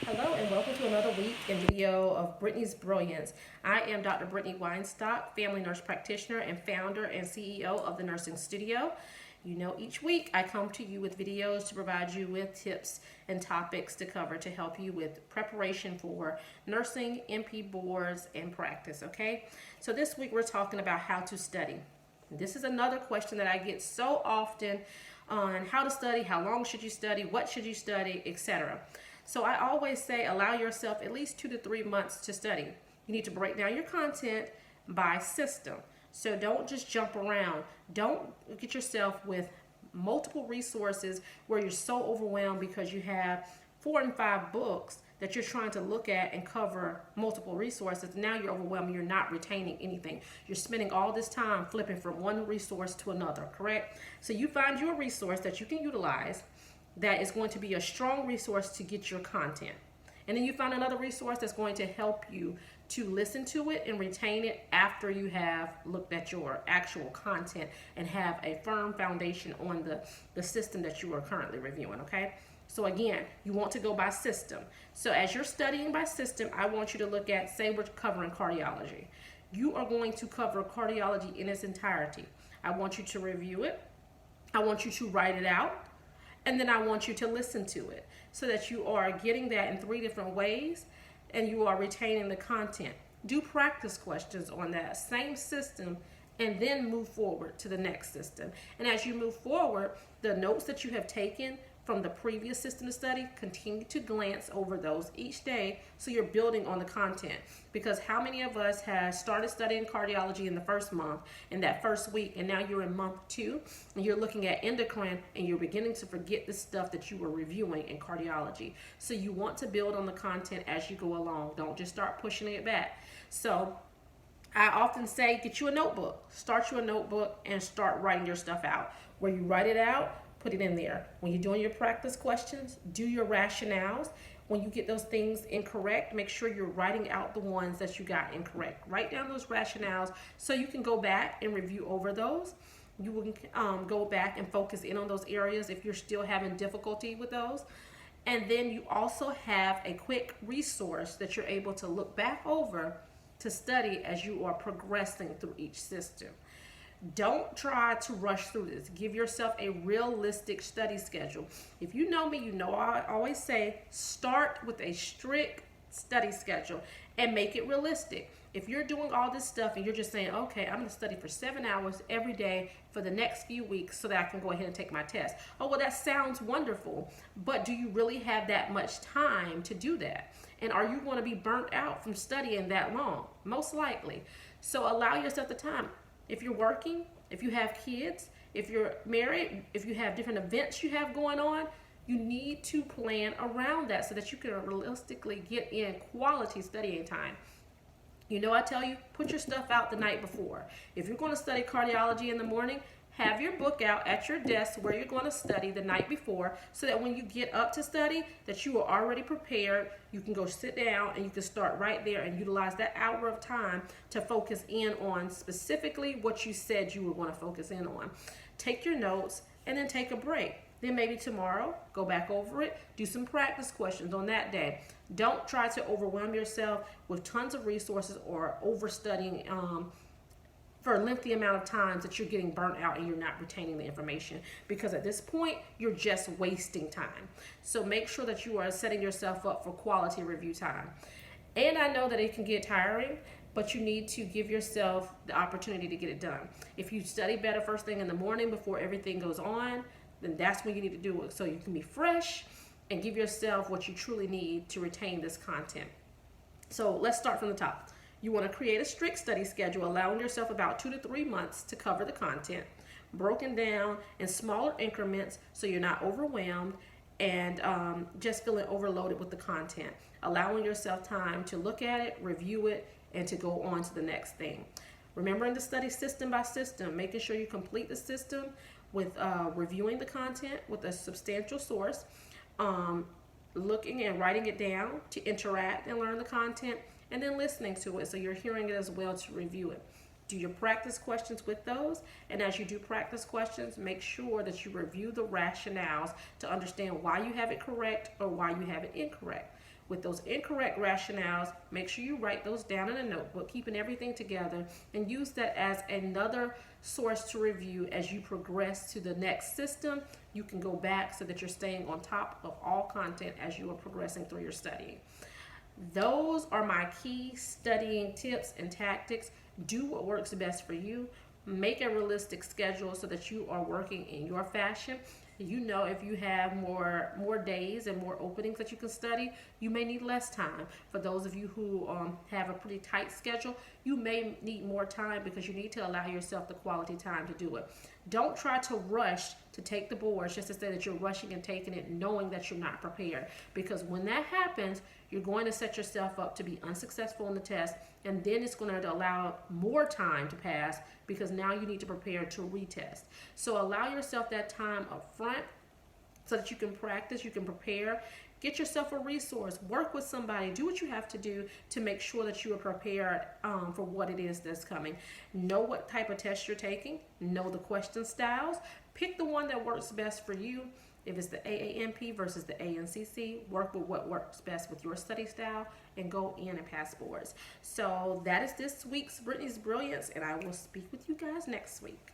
Hello and welcome to another week and video of Brittany's Brilliance. I am Dr. Brittany Weinstock, family nurse practitioner and founder and CEO of the Nursing Studio. You know, each week I come to you with videos to provide you with tips and topics to cover to help you with preparation for nursing, NP boards, and practice, okay? So this week we're talking about how to study. This is another question that I get so often on how to study, how long should you study, what should you study, etc. So I always say allow yourself at least 2 to 3 months to study. You need to break down your content by system. So don't just jump around. Don't get yourself with multiple resources where you're so overwhelmed because you have 4 and 5 books that you're trying to look at and cover multiple resources. Now you're overwhelmed. You're not retaining anything. You're spending all this time flipping from one resource to another, correct? So you find your resource that you can utilize that is going to be a strong resource to get your content. And then you find another resource that's going to help you to listen to it and retain it after you have looked at your actual content and have a firm foundation on the system that you are currently reviewing, okay? So again, you want to go by system. So as you're studying by system, I want you to look at, say we're covering cardiology. You are going to cover cardiology in its entirety. I want you to review it. I want you to write it out. And then I want you to listen to it so that you are getting that in 3 different ways and you are retaining the content. Do practice questions on that same system and then move forward to the next system. And as you move forward, the notes that you have taken from the previous system to study, continue to glance over those each day so you're building on the content. Because how many of us have started studying cardiology in the first month, in that first week, and now you're in month 2, and you're looking at endocrine, and you're beginning to forget the stuff that you were reviewing in cardiology. So you want to build on the content as you go along. Don't just start pushing it back. So I often say, get you a notebook. Start you a notebook and start writing your stuff out. Where you write it out, put it in there. When you're doing your practice questions, do your rationales. When you get those things incorrect, make sure you're writing out the ones that you got incorrect. Write down those rationales so you can go back and review over those. You will go back and focus in on those areas if you're still having difficulty with those. And then you also have a quick resource that you're able to look back over to study as you are progressing through each system. Don't try to rush through this. Give yourself a realistic study schedule. If you know me, you know I always say start with a strict study schedule and make it realistic. If you're doing all this stuff and you're just saying, okay, I'm going to study for 7 hours every day for the next few weeks so that I can go ahead and take my test. Oh, well, that sounds wonderful, but do you really have that much time to do that? And are you going to be burnt out from studying that long? Most likely. So allow yourself the time. If you're working, if you have kids, if you're married, if you have different events you have going on, you need to plan around that so that you can realistically get in quality studying time. You know, I tell you, put your stuff out the night before. If you're going to study cardiology in the morning, have your book out at your desk where you're going to study the night before so that when you get up to study, that you are already prepared. You can go sit down and you can start right there and utilize that hour of time to focus in on specifically what you said you were going to focus in on. Take your notes and then take a break. Then maybe tomorrow, go back over it, do some practice questions on that day. Don't try to overwhelm yourself with tons of resources or overstudying for a lengthy amount of times that you're getting burnt out and you're not retaining the information, because at this point you're just wasting time. So make sure that you are setting yourself up for quality review time. And I know that it can get tiring, but you need to give yourself the opportunity to get it done. If you study better first thing in the morning before everything goes on, then that's when you need to do it so you can be fresh and give yourself what you truly need to retain this content. So let's start from the top. You want to create a strict study schedule, allowing yourself about 2 to 3 months to cover the content, broken down in smaller increments so you're not overwhelmed and just feeling overloaded with the content. Allowing yourself time to look at it, review it, and to go on to the next thing. Remembering to study system by system, making sure you complete the system with reviewing the content with a substantial source, looking and writing it down to interact and learn the content, and then listening to it so you're hearing it as well to review it. Do your practice questions with those, and as you do practice questions, make sure that you review the rationales to understand why you have it correct or why you have it incorrect. with those incorrect rationales. Make sure you write those down in a notebook, keeping everything together, and use that as another source to review as you progress to the next system. You can go back so that you're staying on top of all content as you are progressing through your studying. Those are my key studying tips and tactics. Do what works best for you. Make a realistic schedule so that you are working in your fashion. You know, if you have more days and more openings that you can study, you may need less time. For those of you who have a pretty tight schedule, you may need more time because you need to allow yourself the quality time to do it. Don't try to rush to take the boards just to say that you're rushing and taking it knowing that you're not prepared. Because when that happens, you're going to set yourself up to be unsuccessful in the test, and then it's going to allow more time to pass because now you need to prepare to retest. So allow yourself that time up front so that you can practice, you can prepare. Get yourself a resource, work with somebody, do what you have to do to make sure that you are prepared for what it is that's coming. Know what type of test you're taking, know the question styles, pick the one that works best for you. If it's the AAMP versus the ANCC, work with what works best with your study style and go in and pass boards. So that is this week's Brittany's Brilliance, and I will speak with you guys next week.